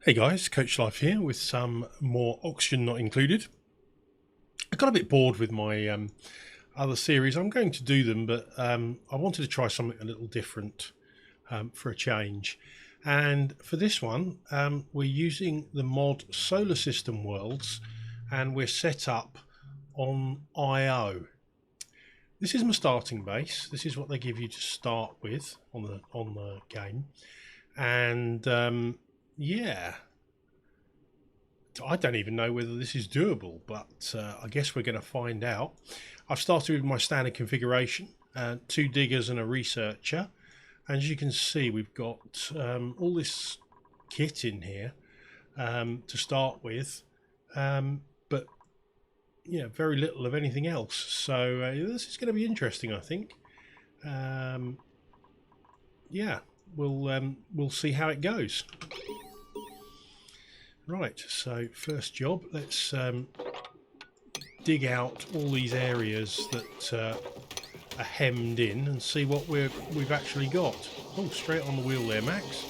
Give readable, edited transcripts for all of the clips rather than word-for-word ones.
Hey guys, Coach Life here with some more oxygen not included. I got a bit bored with my other series. I'm going to do them, but I wanted to try something a little different for a change. And for this one, we're using the mod Solar System Worlds, and we're set up on IO. This is my starting base. This is what they give you to start with on the game, and yeah. I don't even know whether this is doable, but I guess we're going to find out. I've started with my standard configuration, 2 diggers and a researcher. And as you can see, we've got all this kit in here to start with, but very little of anything else. So this is going to be interesting, I think. Yeah, we'll see how it goes. Right, so first job, let's dig out all these areas that are hemmed in and see what we've actually got. Oh, straight on the wheel there, Max.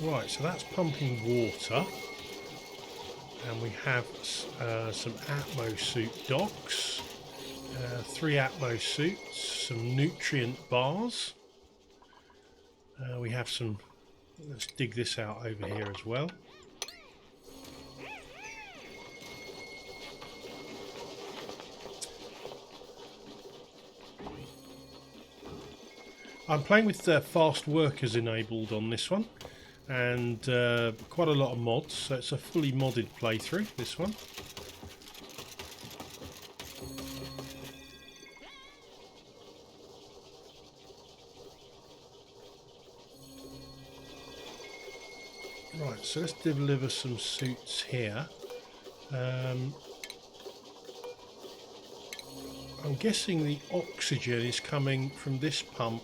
Right, so that's pumping water, and we have some Atmo suit docks, 3 Atmo suits, some nutrient bars. We have some. Let's dig this out over here as well. I'm playing with fast workers enabled on this one, and quite a lot of mods, so it's a fully modded playthrough, this one. Right, so let's deliver some suits here. I'm guessing the oxygen is coming from this pump.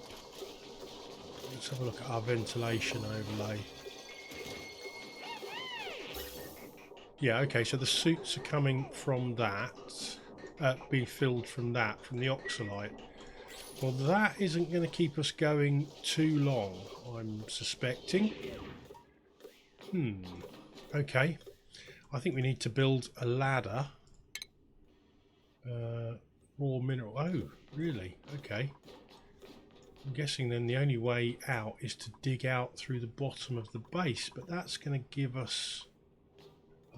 Let's have a look at our ventilation overlay. Yeah, okay, so the suits are coming from that, being filled from that, from the oxalite. Well, that isn't going to keep us going too long, I'm suspecting. Okay. I think we need to build a ladder. Raw mineral. Oh, really? Okay. I'm guessing then the only way out is to dig out through the bottom of the base, but that's going to give us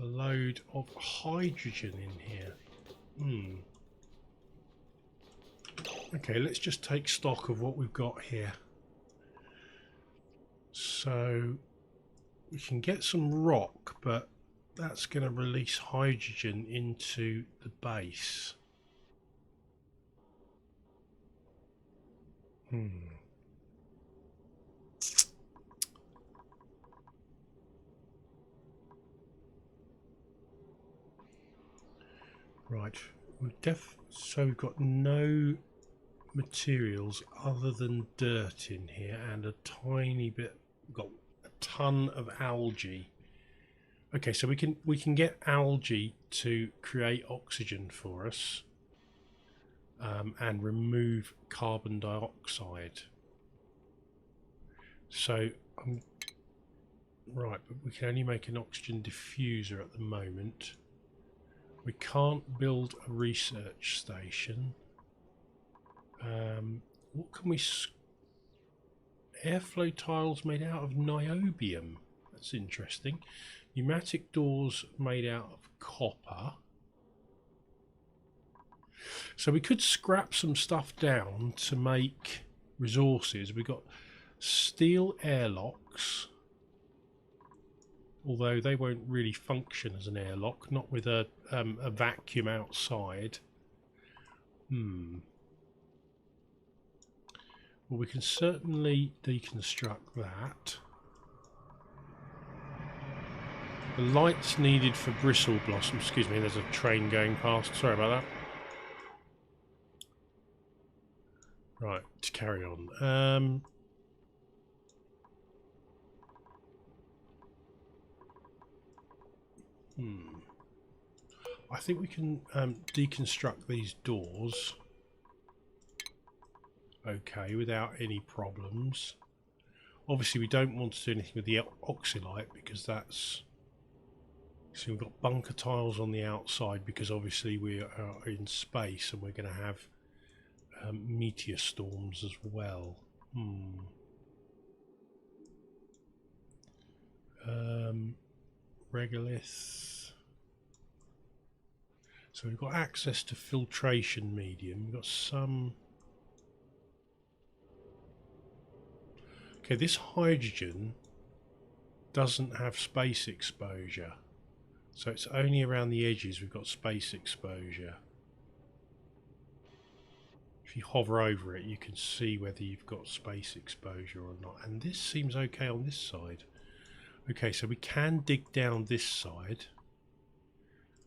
a load of hydrogen in here. Okay, let's just take stock of what we've got here. So we can get some rock, but that's going to release hydrogen into the base. Right, so we've got no materials other than dirt in here, and a tiny bit. We've got a ton of algae. Okay, so we can get algae to create oxygen for us, and remove carbon dioxide. So right, but we can only make an oxygen diffuser at the moment. We can't build a research station. What can we... Airflow tiles made out of niobium. That's interesting. Pneumatic doors made out of copper. So we could scrap some stuff down to make resources. We've got steel airlocks, although they won't really function as an airlock, not with a vacuum outside. Well, we can certainly deconstruct that. The lights needed for bristle blossom. Excuse me, there's a train going past. Sorry about that. Right, to carry on. I think we can deconstruct these doors. okay without any problems. Obviously we don't want to do anything with the oxylite because that's... So we've got bunker tiles on the outside because obviously we are in space and we're going to have meteor storms as well. Regolith. So we've got access to filtration medium. We've got some... Okay, this hydrogen doesn't have space exposure. So it's only around the edges we've got space exposure. If you hover over it, you can see whether you've got space exposure or not. And this seems okay on this side. Okay, so we can dig down this side.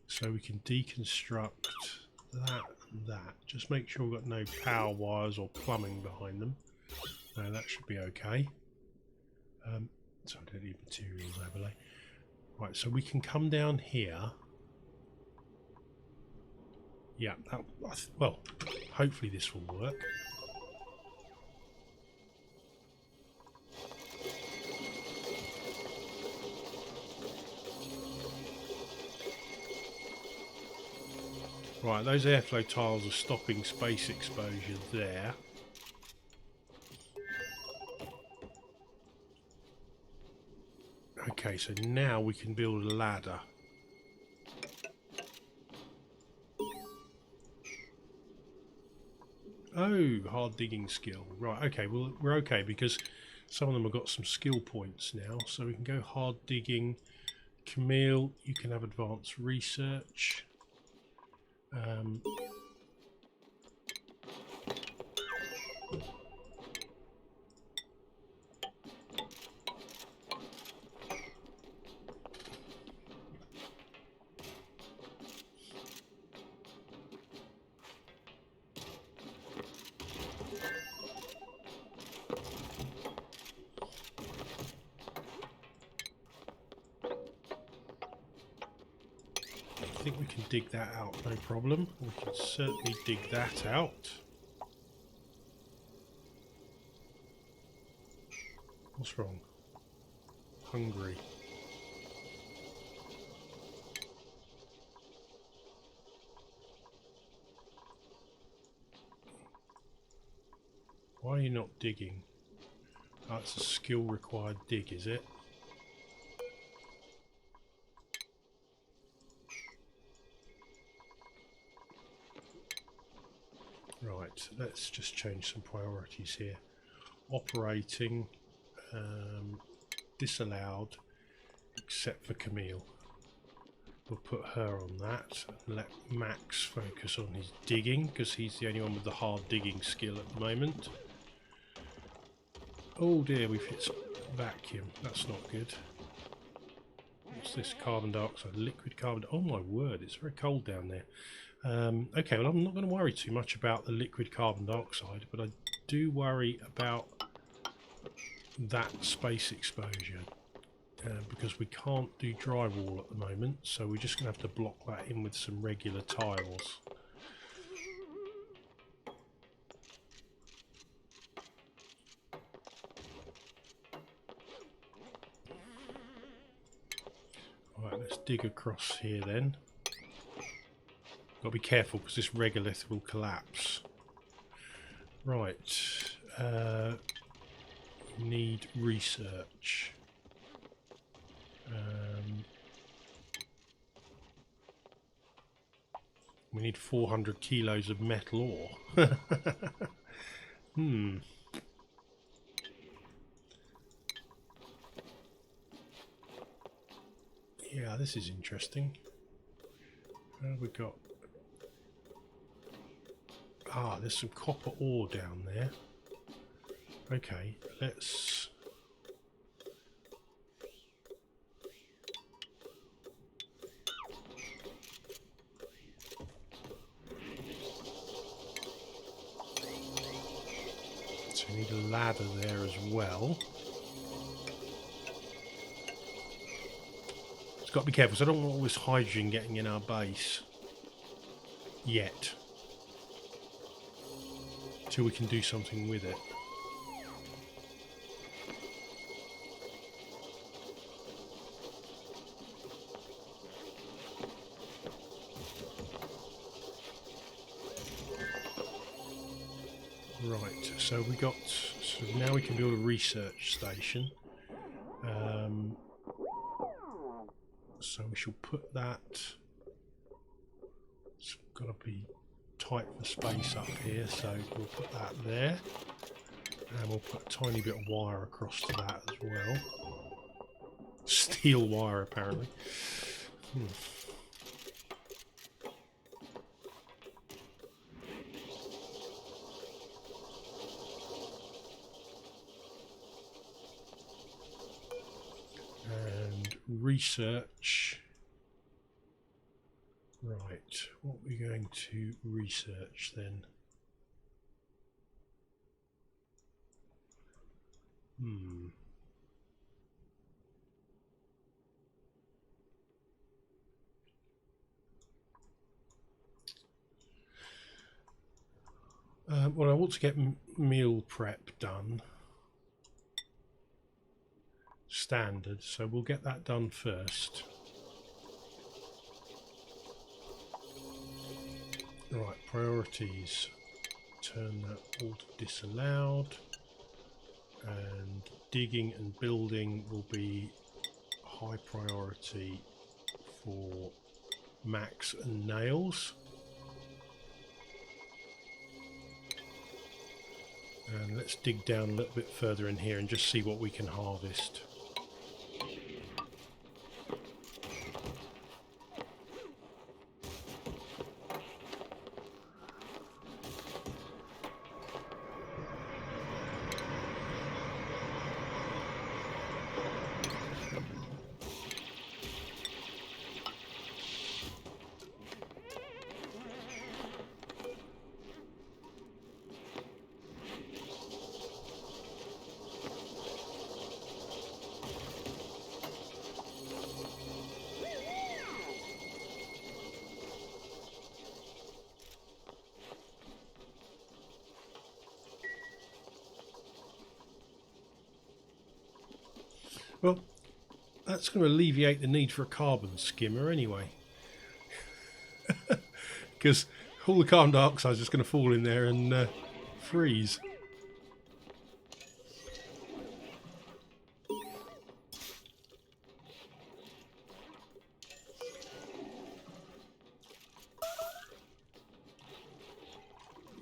So we can deconstruct that and that. Just make sure we've got no power wires or plumbing behind them. No, that should be okay. So I don't need materials overlay. Right, so we can come down here. Yeah, well, hopefully this will work. Right, those airflow tiles are stopping space exposure there. Okay, so now we can build a ladder. Oh, hard digging skill. Right, okay, well, we're okay because some of them have got some skill points now. So we can go hard digging. Camille, you can have advanced research. I think we can dig that out, no problem. We can certainly dig that out. What's wrong? Hungry. Why are you not digging? Oh, it's a skill required dig, is it? Right, let's just change some priorities here. Operating, disallowed, except for Camille. We'll put her on that and let Max focus on his digging because he's the only one with the hard digging skill at the moment. Oh dear, we've hit some vacuum. That's not good. What's this? Carbon dioxide, liquid carbon. Oh my word, it's very cold down there. Okay, well, I'm not going to worry too much about the liquid carbon dioxide, but I do worry about that space exposure because we can't do drywall at the moment, so we're just going to have to block that in with some regular tiles. Alright, let's dig across here then. Got to be careful because this regolith will collapse. Right, need research. We need 400 kilos of metal ore. Yeah, this is interesting. What have we got? Ah, there's some copper ore down there. Okay, let's... So we need a ladder there as well. It's got to be careful, so I don't want all this hydrogen getting in our base. Yet. till we can do something with it. Right, so we got, so now we can build a research station. So we shall put that, it's got to be tight for space up here, so we'll put that there, and we'll put a tiny bit of wire across to that as well. Steel wire apparently. Research. Right, what are we going to research then? Well, I want to get meal prep done. Standard, so we'll get that done first. Right, priorities. Turn that all to disallowed, and digging and building will be high priority for Max and Nails. And let's dig down a little bit further in here and just see what we can harvest. Well, that's going to alleviate the need for a carbon skimmer anyway. Because all the carbon dioxide is just going to fall in there and freeze.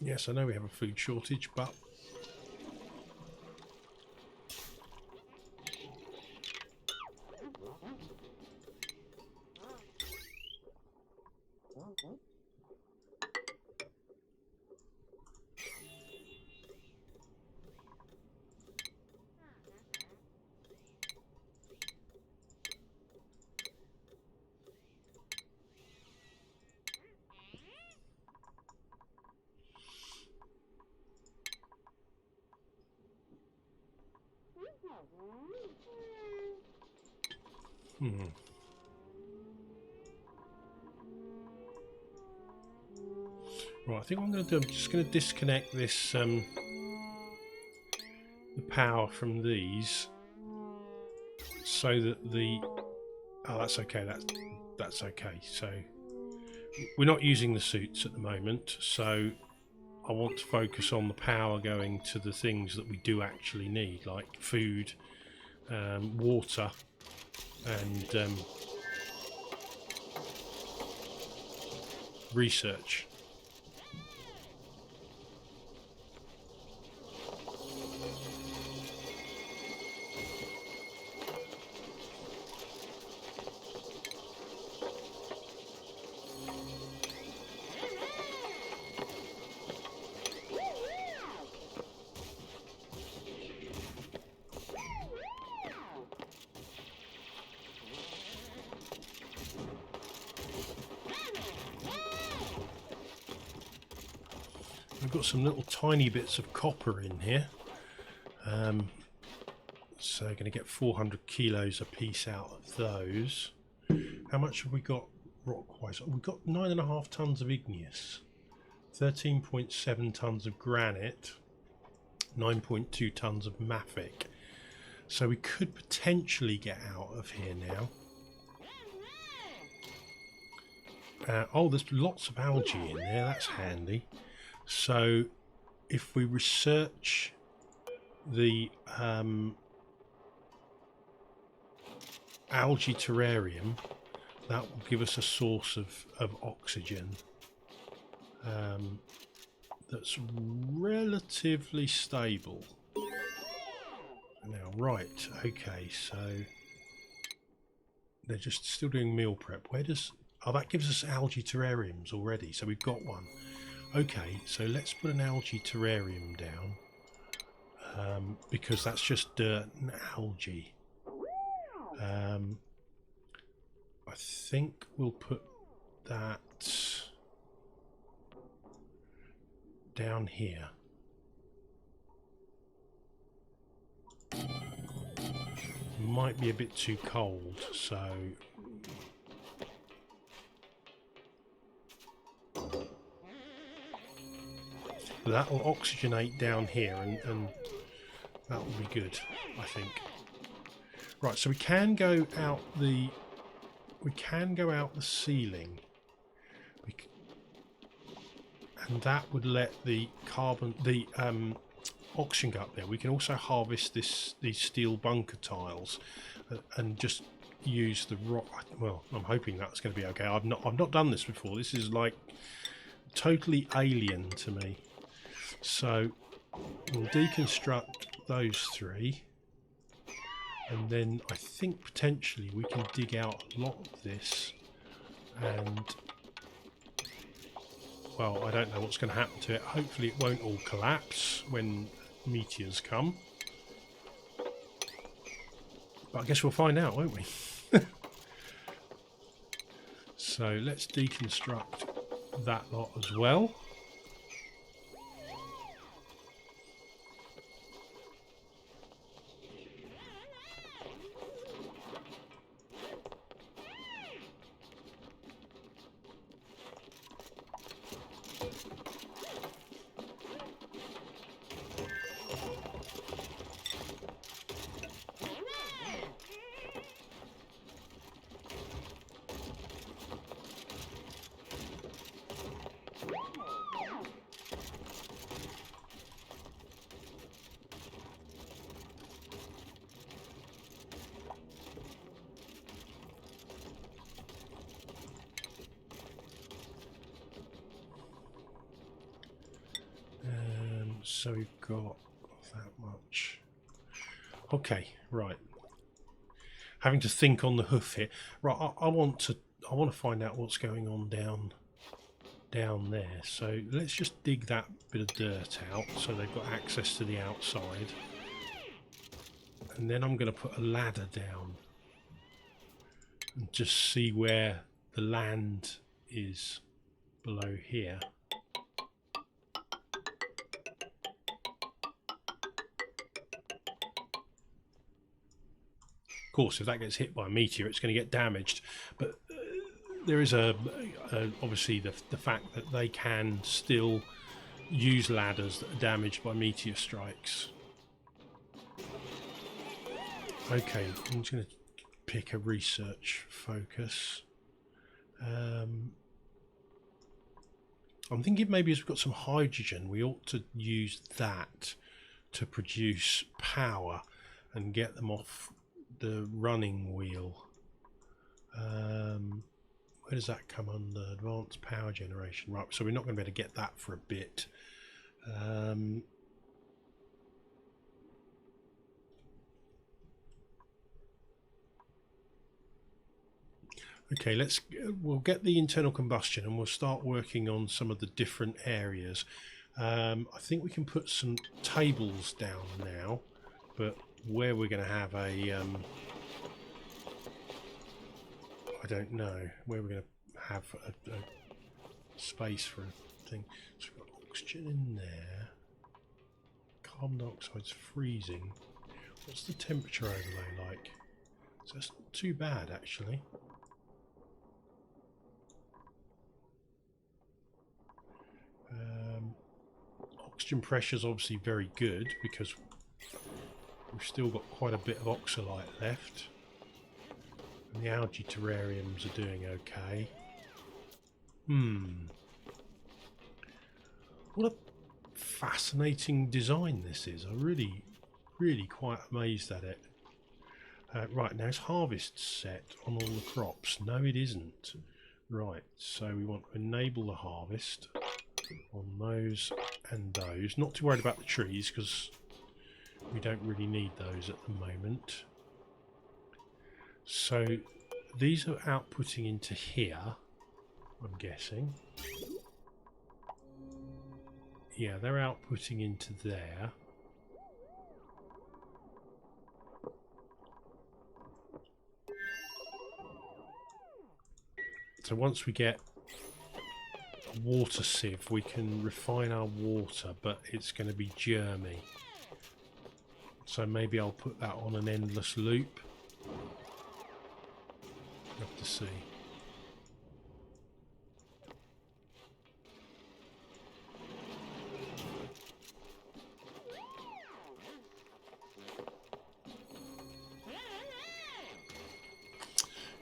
Yes, I know we have a food shortage, but right, I think what I'm going to do, I'm just going to disconnect this the power from these so that the that's okay, that's okay. So we're not using the suits at the moment, so I want to focus on the power going to the things that we do actually need, like food, water, and research. We've got some little tiny bits of copper in here, so going to get 400 kilos a piece out of those. How much have we got rock-wise? We've got 9.5 tons of igneous. 13.7 tons of granite, 9.2 tons of mafic. So we could potentially get out of here now. Oh, there's lots of algae in there, that's handy. So if we research the algae terrarium, that will give us a source of oxygen that's relatively stable. Now, right, okay, so they're just still doing meal prep. Where does... Oh, that gives us algae terrariums already, so we've got one. Okay, so let's put an algae terrarium down, because that's just dirt and algae. I think we'll put that down here. Might be a bit too cold, so that'll oxygenate down here, and that will be good, I think. Right, so we can go out the ceiling, and that would let the oxygen go up there. We can also harvest these steel bunker tiles and just use the rock. Well, I'm hoping that's going to be okay. I've not done this before. This is like totally alien to me. So we'll deconstruct those three, and then I think potentially we can dig out a lot of this, and well, I don't know what's going to happen to it. Hopefully it won't all collapse when meteors come, but I guess we'll find out, won't we? So let's deconstruct that lot as well. So we've got that much. Okay, right. Having to think on the hoof here. Right, I want to find out what's going on down there. So let's just dig that bit of dirt out so they've got access to the outside. And then I'm going to put a ladder down and just see where the land is below here. Of course, if that gets hit by a meteor, it's going to get damaged. But there is obviously the fact that they can still use ladders that are damaged by meteor strikes. Okay, I'm just going to pick a research focus. I'm thinking maybe as we've got some hydrogen, we ought to use that to produce power and get them off the running wheel. Where does that come under? Advanced power generation. Right, so we're not going to be able to get that for a bit. Okay, we'll get the internal combustion and we'll start working on some of the different areas. I think we can put some tables down now, but where we're going to have a I don't know where we're going to have a space for a thing. So we've got oxygen in there. Carbon dioxide's freezing. What's the temperature overlay like? So that's not too bad actually. oxygen pressure is obviously very good because we've still got quite a bit of oxalite left. And the algae terrariums are doing okay. What a fascinating design this is. I'm really quite amazed at it. Right, now it's harvest set on all the crops. No, it isn't. Right, so we want to enable the harvest on those and those. Not too worried about the trees because we don't really need those at the moment. So these are outputting into here, I'm guessing. Yeah, they're outputting into there. So once we get a water sieve, we can refine our water, but it's going to be germy. So maybe I'll put that on an endless loop. Have to see.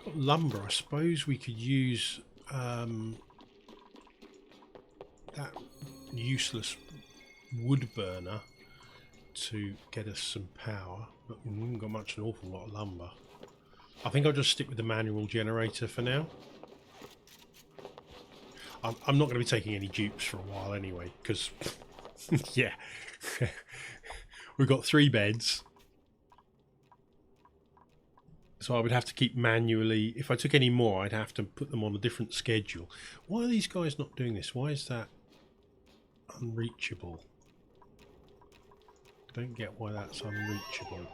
Got lumber. I suppose we could use that useless wood burner to get us some power, but we haven't got an awful lot of lumber. I think I'll just stick with the manual generator for now. I'm not going to be taking any dupes for a while anyway, because yeah, we've got 3 beds, so I would have to keep manually. If I took any more, I'd have to put them on a different schedule. Why are these guys not doing this? Why is that unreachable? I don't get why that's unreachable.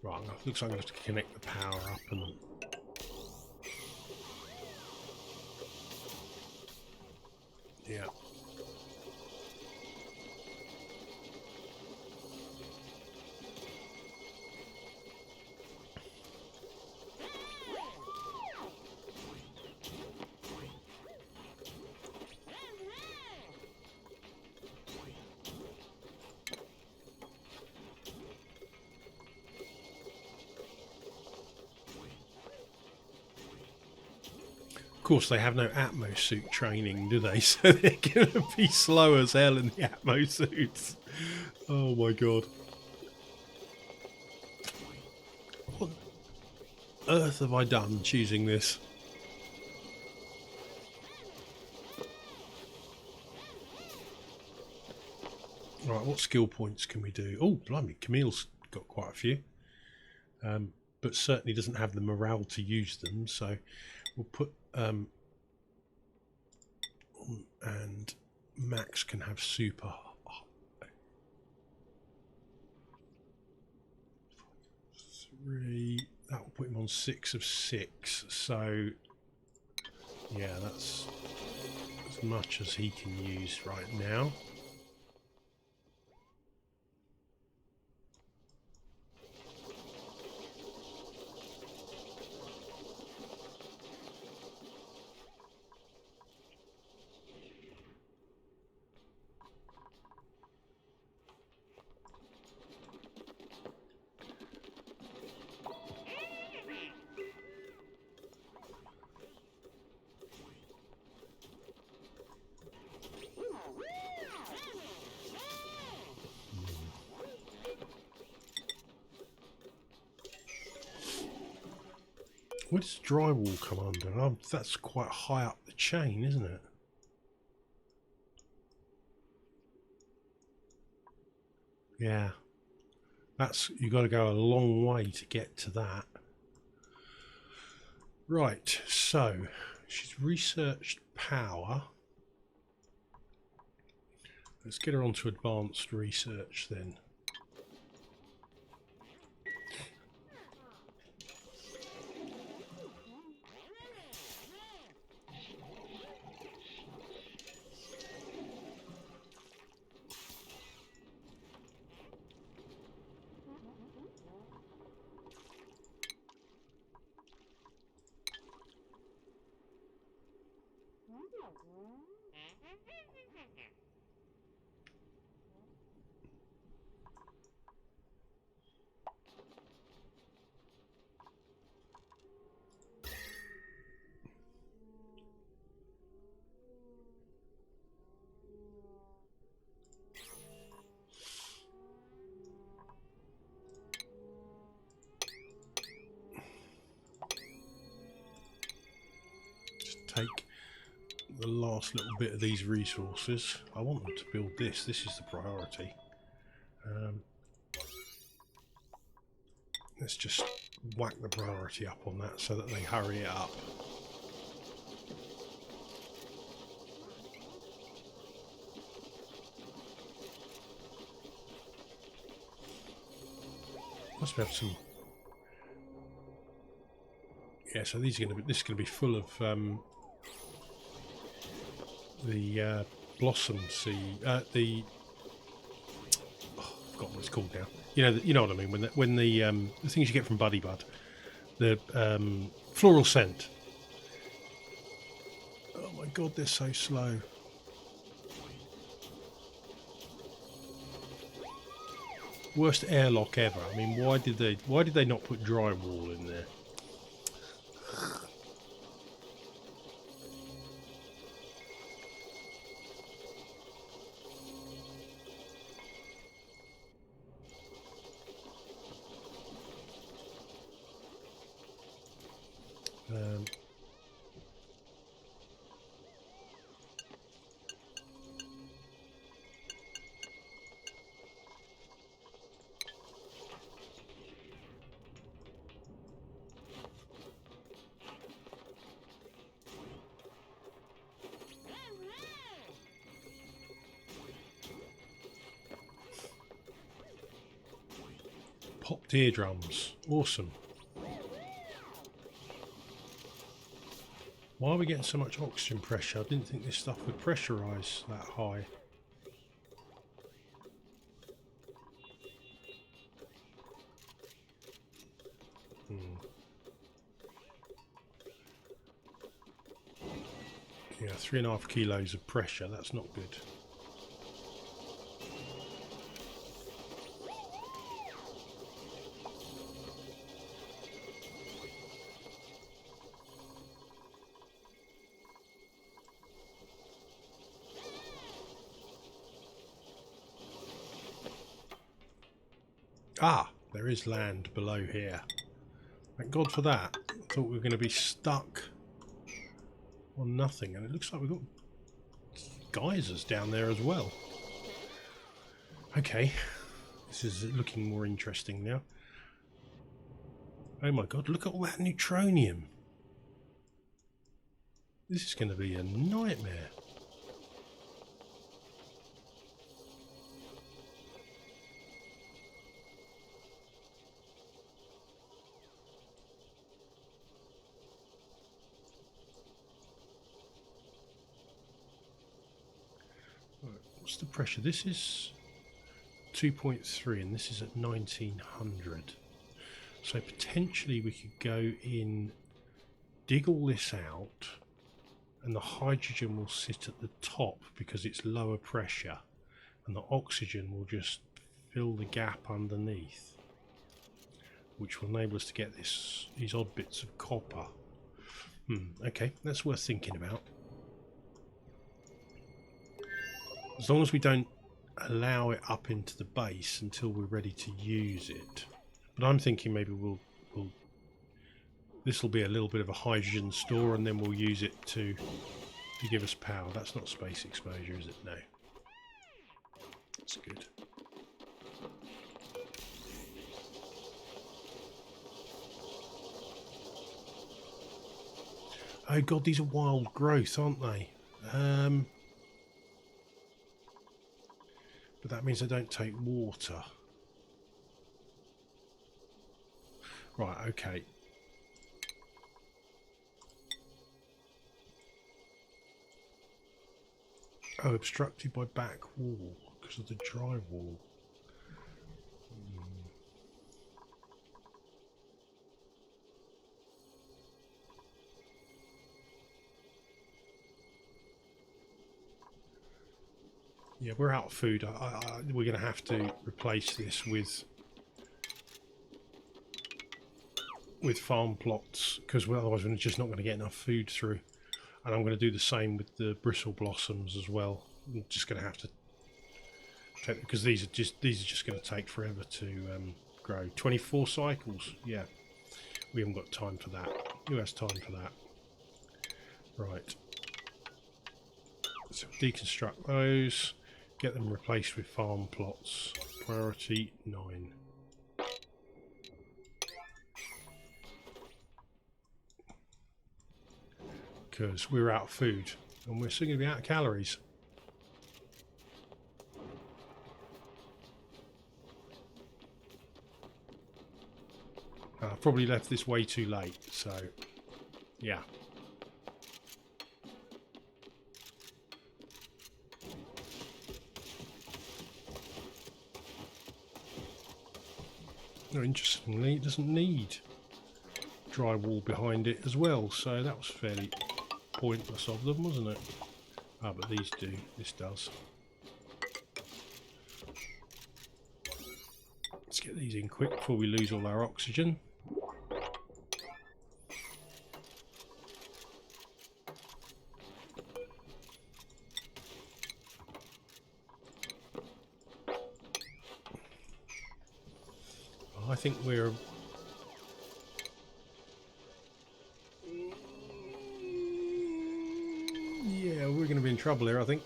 Right, looks like I'm going to have to connect the power up and... yeah. Of course, they have no Atmo suit training, do they? So they're going to be slow as hell in the Atmo suits. Oh my god. What on earth have I done choosing this? Right, what skill points can we do? Oh, blimey, Camille's got quite a few. But certainly doesn't have the morale to use them, so we'll put... and Max can have super. 3. That will put him on 6 of 6. So yeah, that's as much as he can use right now. Where does drywall come under? Oh, that's quite high up the chain, isn't it? Yeah. That's, you've got to go a long way to get to that. Right, so she's researched power. Let's get her onto advanced research then. take the last little bit of these resources. I want them to build this. This is the priority. Let's just whack the priority up on that so that they hurry it up. Must have some. Yeah, so these are going to be. This is going to be full of the blossom seed. The I've forgotten what it's called now. You know what I mean. When the things you get from Buddy Bud, the floral scent. Oh my god, they're so slow. Worst airlock ever. I mean, why did they not put drywall in there? Popped eardrums. Awesome. Why are we getting so much oxygen pressure? I didn't think this stuff would pressurise that high. Yeah, 3.5 kilos of pressure. That's not good. Ah, there is land below here. Thank God for that. I thought we were going to be stuck on nothing, and it looks like we've got geysers down there as well. Okay, this is looking more interesting now. Oh my God, look at all that neutronium. This is going to be a nightmare. What's the pressure? This is 2.3 and this is at 1900. So potentially we could go in, dig all this out, and the hydrogen will sit at the top because it's lower pressure, and the oxygen will just fill the gap underneath, which will enable us to get these odd bits of copper. Okay, that's worth thinking about. As long as we don't allow it up into the base until we're ready to use it. But I'm thinking maybe this will be a little bit of a hydrogen store, and then we'll use it to give us power. That's not space exposure, is it? No. That's good. Oh God, these are wild growth, aren't they? But that means they don't take water. Right, okay. Oh, obstructed by back wall because of the dry wall. Yeah, we're out of food. We're going to have to replace this with farm plots, because otherwise we're just not going to get enough food through. And I'm going to do the same with the bristle blossoms as well. I'm just going to have to take, because these are just going to take forever to grow. 24 cycles. Yeah, we haven't got time for that. Who has time for that? Right. So deconstruct those. Get them replaced with farm plots. Priority 9. Because we're out of food. And we're still going to be out of calories. I probably left this way too late, so yeah. No, interestingly, it doesn't need drywall behind it as well, so that was fairly pointless of them, wasn't it? Ah, but these do. This does. Let's get these in quick before we lose all our oxygen. I think we're... yeah, we're going to be in trouble here, I think.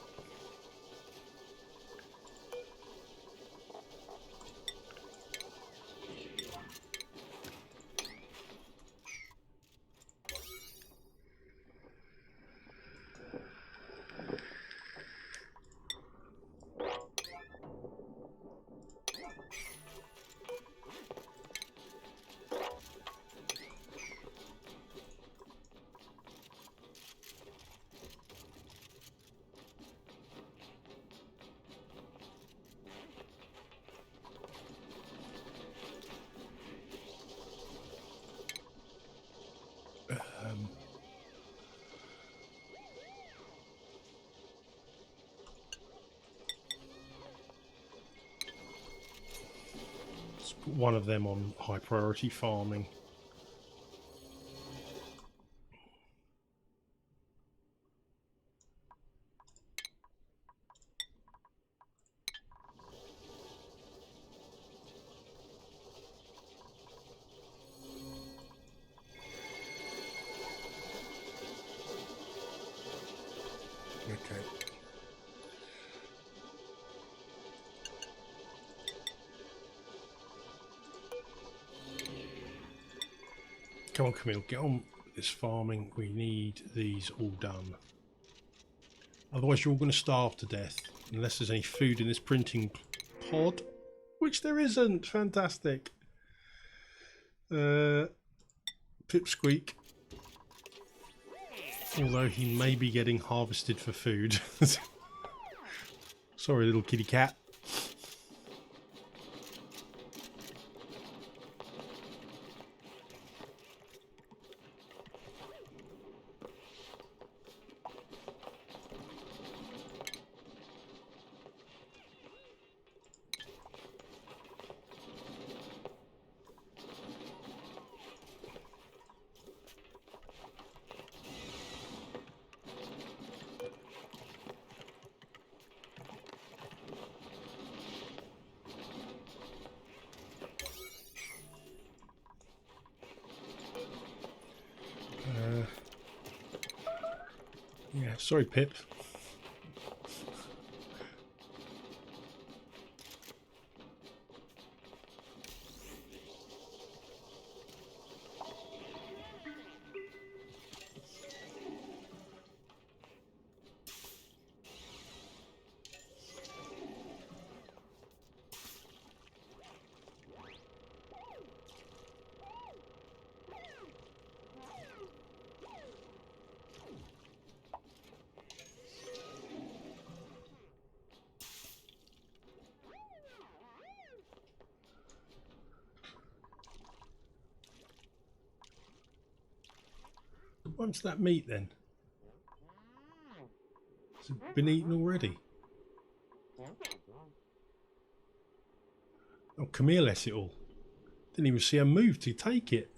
Let's put one of them on high priority farming. Okay. Come on, Camille, get on this farming. We need these all done. Otherwise you're all going to starve to death. Unless there's any food in this printing pod. Which there isn't. Fantastic. Pipsqueak. Although he may be getting harvested for food. Sorry, little kitty cat. Yeah, sorry, Pip. What's that meat then? Has it been eaten already? Oh, Camille ate it all. Didn't even see her move to take it.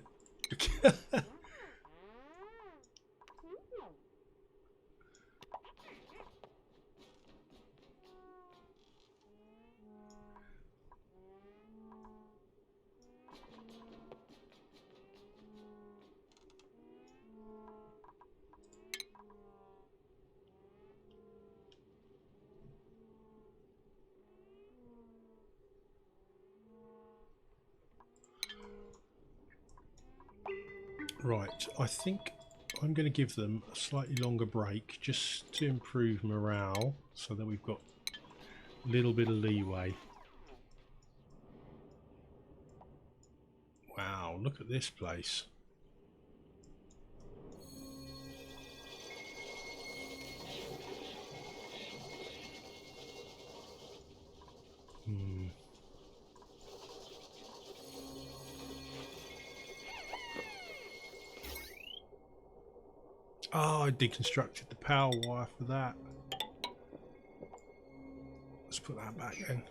Right, I think I'm going to give them a slightly longer break just to improve morale so that we've got a little bit of leeway. Wow, look at this place. Oh, I deconstructed the power wire for that. Let's put that back then.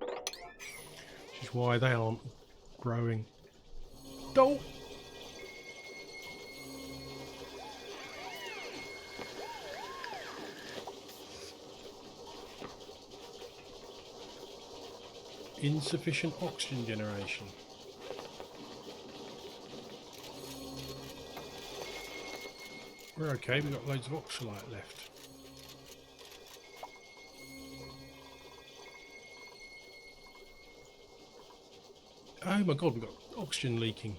Which is why they aren't growing. Oh! Insufficient oxygen generation. We're okay, we've got loads of oxalite left. Oh my god, we've got oxygen leaking.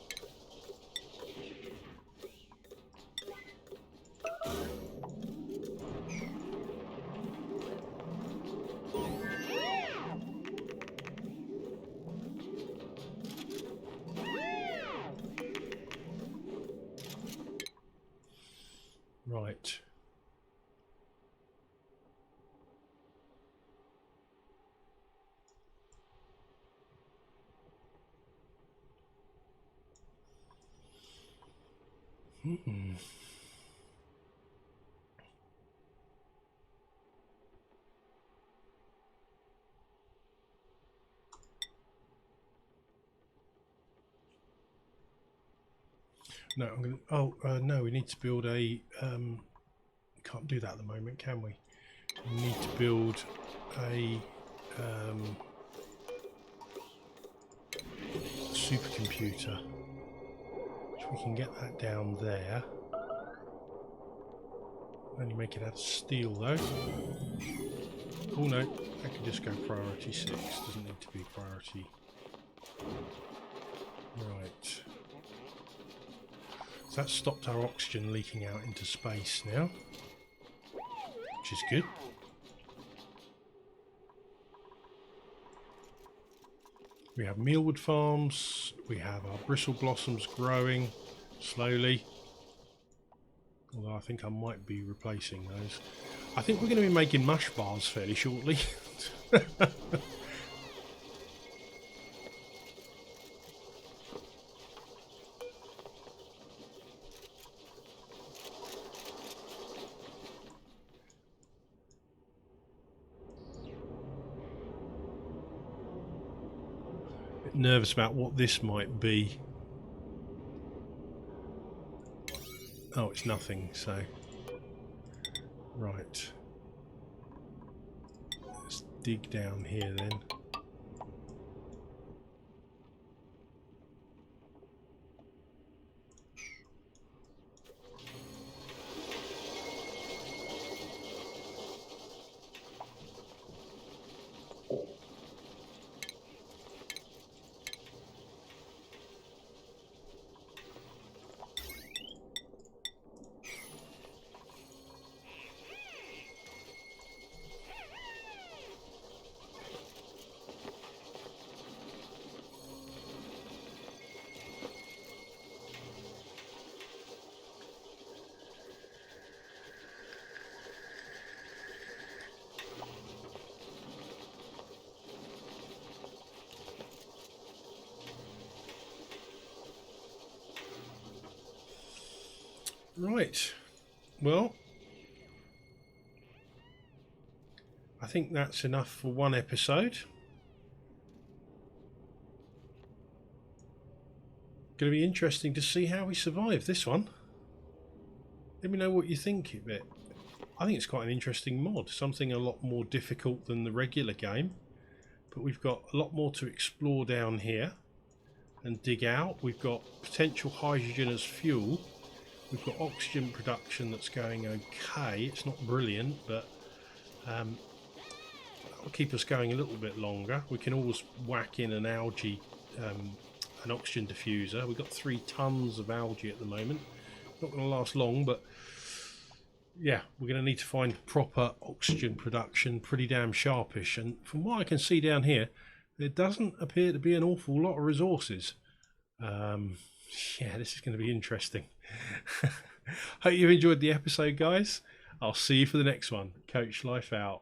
Right. No, I'm going to... Oh, no, we need to build a... can't do that at the moment, can we? We need to build a supercomputer. So we can get that down there. Only make it out of steel, though. Oh, no. I can just go priority 6. Doesn't need to be priority... Right. So that's stopped our oxygen leaking out into space now, which is good. We have mealwood farms, we have our bristle blossoms growing slowly, although I think I might be replacing those. I think we're going to be making mush bars fairly shortly. Nervous about what this might be. Oh, it's nothing, so... Right. Let's dig down here then. Right, well, I think that's enough for one episode. Going to be interesting to see how we survive this one. Let me know what you think of it. I think it's quite an interesting mod, something a lot more difficult than the regular game, but we've got a lot more to explore down here and dig out. We've got potential hydrogen as fuel. We've got oxygen production that's going okay. It's not brilliant, but that'll keep us going a little bit longer. We can always whack in an algae an oxygen diffuser. We've got 3 tons of algae at the moment. Not going to last long, but yeah, we're going to need to find proper oxygen production pretty damn sharpish. And from what I can see down here, there doesn't appear to be an awful lot of resources. Yeah, this is going to be interesting. Hope you've enjoyed the episode, guys. I'll see you for the next one. Coach Life out.